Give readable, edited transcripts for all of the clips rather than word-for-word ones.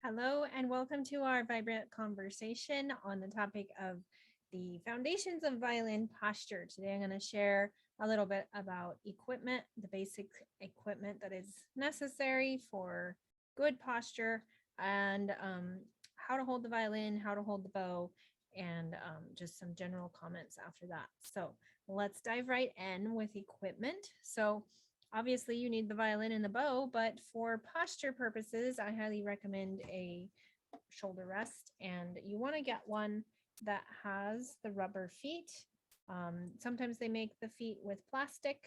Hello and welcome to our vibrant conversation on the topic of the foundations of violin posture. Today I'm going to share a little bit about equipment, the basic equipment that is necessary for good posture, and how to hold the violin, how to hold the bow, and just some general comments after that. So let's dive right in with equipment. So obviously, you need the violin and the bow, but for posture purposes, I highly recommend a shoulder rest. And you want to get one that has the rubber feet. Sometimes they make the feet with plastic,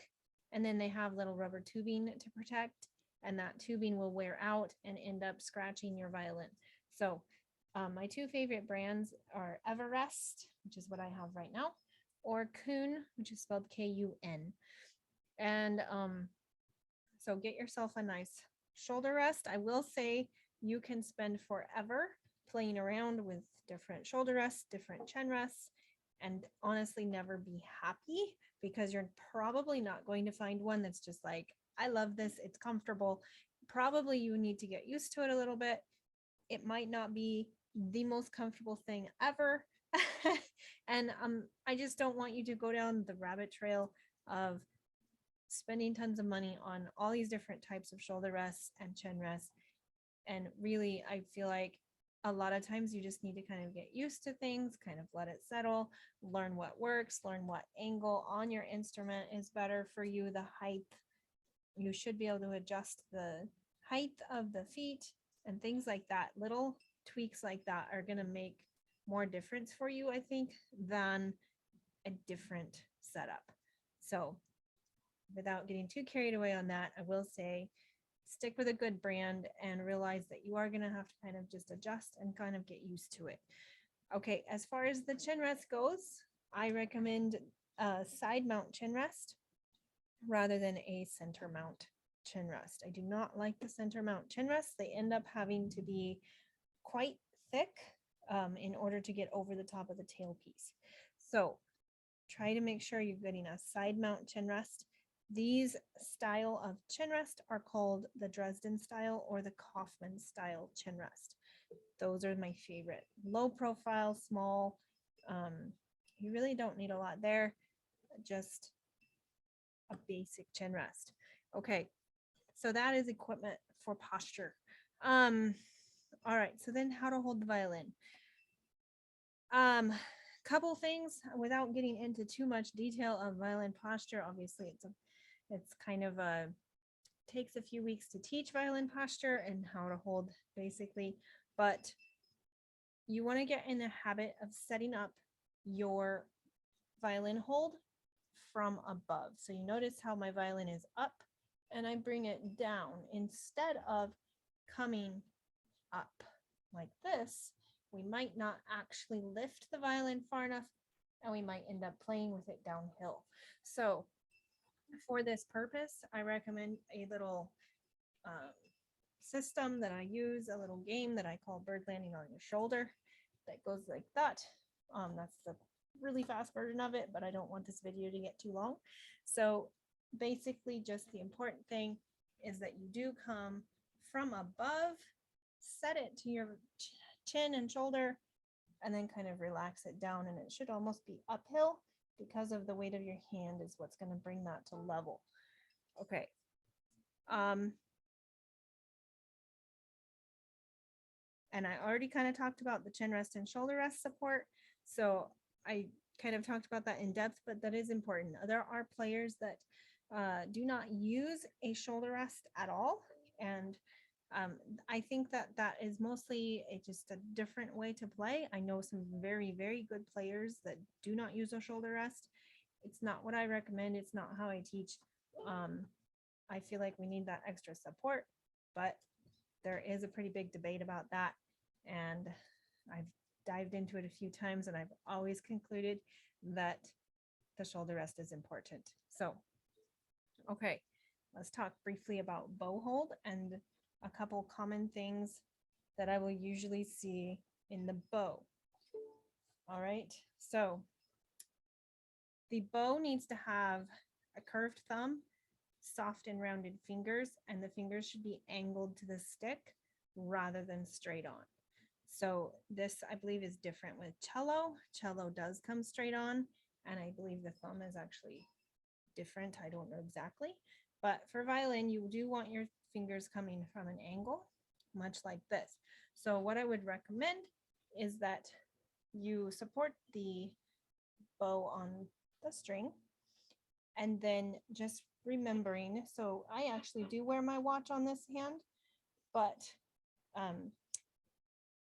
and then they have little rubber tubing to protect, and that tubing will wear out and end up scratching your violin. So, my two favorite brands are Everest, which is what I have right now, or Kun, which is spelled Kun. And so get yourself a nice shoulder rest. I will say you can spend forever playing around with different shoulder rests, different chin rests, and honestly never be happy because you're probably not going to find one that's just like, I love this, it's comfortable. Probably you need to get used to it a little bit. It might not be the most comfortable thing ever. And I just don't want you to go down the rabbit trail of spending tons of money on all these different types of shoulder rests and chin rests. And really, I feel like a lot of times you just need to kind of get used to things, kind of let it settle, learn what works, learn what angle on your instrument is better for you, the height. You should be able to adjust the height of the feet and things like that. Little tweaks like that are going to make more difference for you, I think, than a different setup. So without getting too carried away on that, I will say stick with a good brand and realize that you are going to have to kind of just adjust and kind of get used to it. Okay, as far as the chin rest goes, I recommend a side mount chin rest rather than a center mount chin rest. I do not like the center mount chin rests. They end up having to be quite thick in order to get over the top of the tailpiece. So try to make sure you're getting a side mount chin rest. These style of chin rest are called the Dresden style or the Kaufman style chin rest. Those are my favorite. Low profile, small. You really don't need a lot there. Just a basic chin rest. Okay, so that is equipment for posture. All right, so then how to hold the violin. Couple things without getting into too much detail of violin posture. Obviously, it's kind of takes a few weeks to teach violin posture and how to hold basically, but you want to get in the habit of setting up your violin hold from above. So you notice how my violin is up and I bring it down instead of coming up like this. We might not actually lift the violin far enough and we might end up playing with it downhill. So for this purpose, I recommend a little system that I use, a little game that I call Bird Landing on Your Shoulder that goes like that. That's the really fast version of it, but I don't want this video to get too long. So basically just the important thing is that you do come from above, set it to your chin and shoulder, and then kind of relax it down, and it should almost be uphill because of the weight of your hand is what's going to bring that to level. Okay. And I already kind of talked about the chin rest and shoulder rest support. So I kind of talked about that in depth, but that is important. There are players that do not use a shoulder rest at all. And I think that that is mostly just a different way to play. I know some very, very good players that do not use a shoulder rest. It's not what I recommend. It's not how I teach. I feel like we need that extra support, but there is a pretty big debate about that. And I've dived into it a few times and I've always concluded that the shoulder rest is important. So, okay, let's talk briefly about bow hold and a couple common things that I will usually see in the bow. All right, so the bow needs to have a curved thumb, soft and rounded fingers, and the fingers should be angled to the stick rather than straight on. So this, I believe, is different with cello. Cello does come straight on, and I believe the thumb is actually different. I don't know exactly. But for violin, you do want your fingers coming from an angle, much like this. So what I would recommend is that you support the bow on the string, and then just remembering. So I actually do wear my watch on this hand, but um,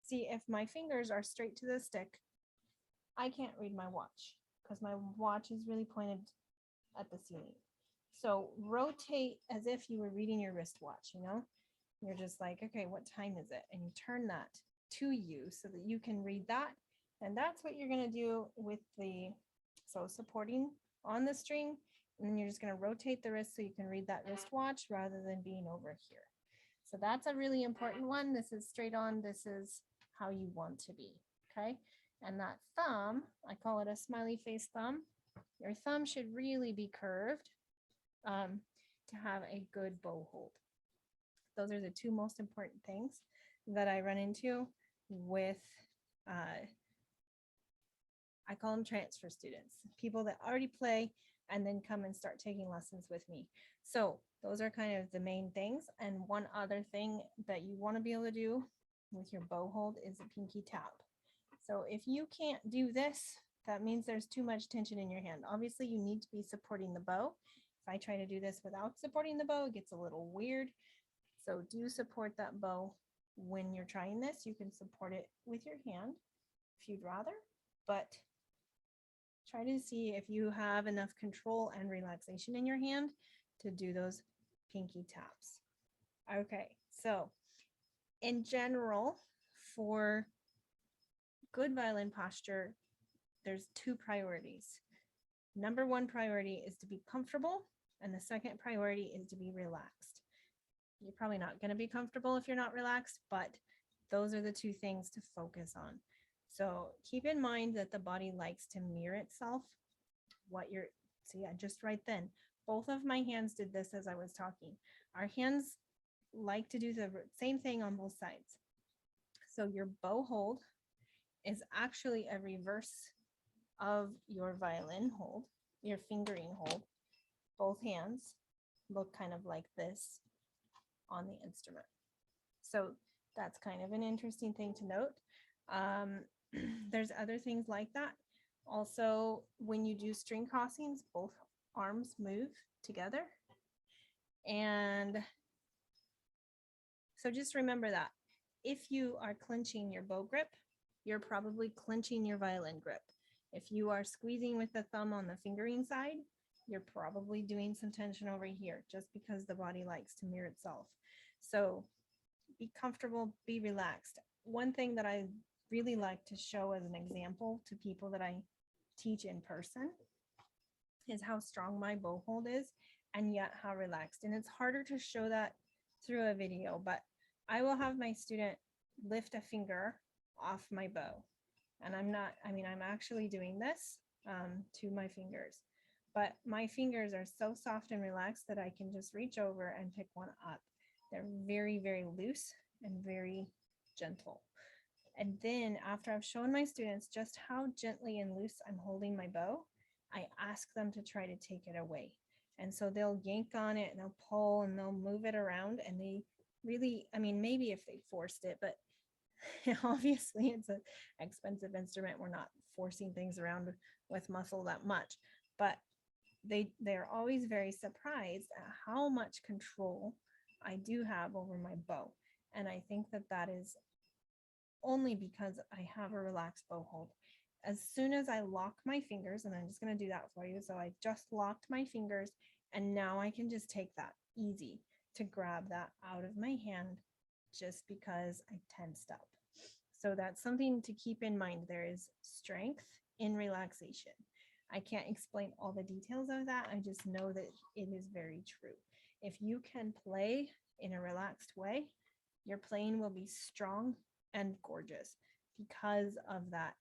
see, if my fingers are straight to the stick, I can't read my watch because my watch is really pointed at the ceiling. So rotate as if you were reading your wristwatch, you know? You're just like, okay, what time is it? And you turn that to you so that you can read that. And that's what you're going to do with the, so supporting on the string. And then you're just going to rotate the wrist so you can read that wristwatch rather than being over here. So that's a really important one. This is straight on. This is how you want to be. Okay. And that thumb, I call it a smiley face thumb. Your thumb should really be curved to have a good bow hold. Those are the two most important things that I run into with, I call them transfer students, people that already play and then come and start taking lessons with me. So those are kind of the main things. And one other thing that you want to be able to do with your bow hold is a pinky tap. So if you can't do this, that means there's too much tension in your hand. Obviously, you need to be supporting the bow. If I try to do this without supporting the bow, it gets a little weird. So do support that bow when you're trying this. You can support it with your hand if you'd rather, but try to see if you have enough control and relaxation in your hand to do those pinky taps. Okay, so in general, for good violin posture, there's two priorities. Number one priority is to be comfortable, and the second priority is to be relaxed. You're probably not going to be comfortable if you're not relaxed, but those are the two things to focus on. So keep in mind that the body likes to mirror itself. So yeah, just right then, both of my hands did this as I was talking. Our hands like to do the same thing on both sides. So your bow hold is actually a reverse of your violin hold, your fingering hold. Both hands look kind of like this on the instrument. So that's kind of an interesting thing to note. There's other things like that. Also, when you do string crossings, both arms move together. And so just remember that. If you are clenching your bow grip, you're probably clenching your violin grip. If you are squeezing with the thumb on the fingering side, you're probably doing some tension over here just because the body likes to mirror itself. So be comfortable, be relaxed. One thing that I really like to show as an example to people that I teach in person is how strong my bow hold is and yet how relaxed. And it's harder to show that through a video, but I will have my student lift a finger off my bow. And I'm actually doing this to my fingers, but my fingers are so soft and relaxed that I can just reach over and pick one up. They're very, very loose and very gentle. And then after I've shown my students just how gently and loose I'm holding my bow, I ask them to try to take it away. And so they'll yank on it and they'll pull and they'll move it around. And they really, maybe if they forced it, but obviously it's an expensive instrument. We're not forcing things around with muscle that much, but they're always very surprised at how much control I do have over my bow. And I think that that is only because I have a relaxed bow hold. As soon as I lock my fingers, and I'm just going to do that for you. So I just locked my fingers and now I can just take that easy to grab that out of my hand just because I tensed up. So that's something to keep in mind. There is strength in relaxation. I can't explain all the details of that. I just know that it is very true. If you can play in a relaxed way, your playing will be strong and gorgeous because of that.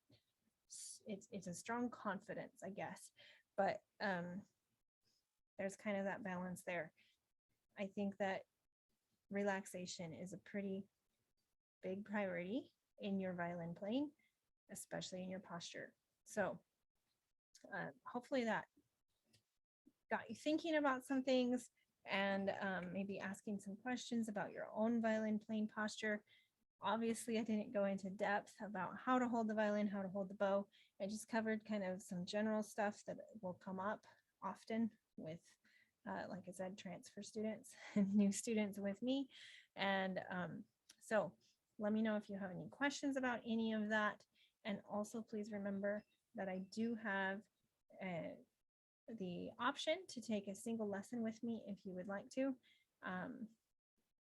It's a strong confidence, I guess, but there's kind of that balance there. I think that relaxation is a pretty big priority in your violin playing, especially in your posture. So hopefully that got you thinking about some things, and maybe asking some questions about your own violin playing posture. Obviously, I didn't go into depth about how to hold the violin, how to hold the bow. I just covered kind of some general stuff that will come up often with, like I said, transfer students and new students with me. And so let me know if you have any questions about any of that. And also, please remember that I do have the option to take a single lesson with me if you would like to,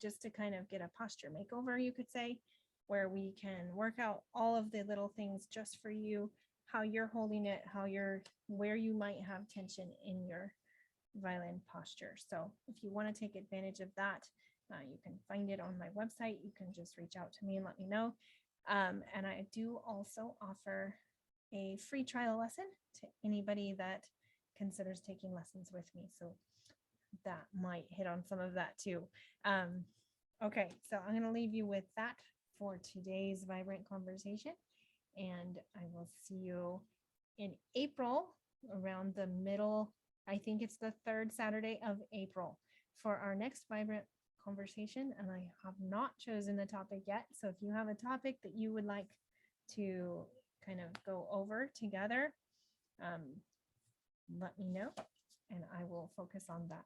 just to kind of get a posture makeover, you could say, where we can work out all of the little things just for you, how you're holding it, where you might have tension in your violin posture. So if you want to take advantage of that, you can find it on my website. You can just reach out to me and let me know. And I do also offer a free trial lesson to anybody that considers taking lessons with me. So that might hit on some of that too. Okay, so I'm going to leave you with that for today's Vibrant Conversation. And I will see you in April around the middle. I think it's the third Saturday of April for our next Vibrant Conversation. And I have not chosen the topic yet. So if you have a topic that you would like to kind of go over together, let me know and I will focus on that.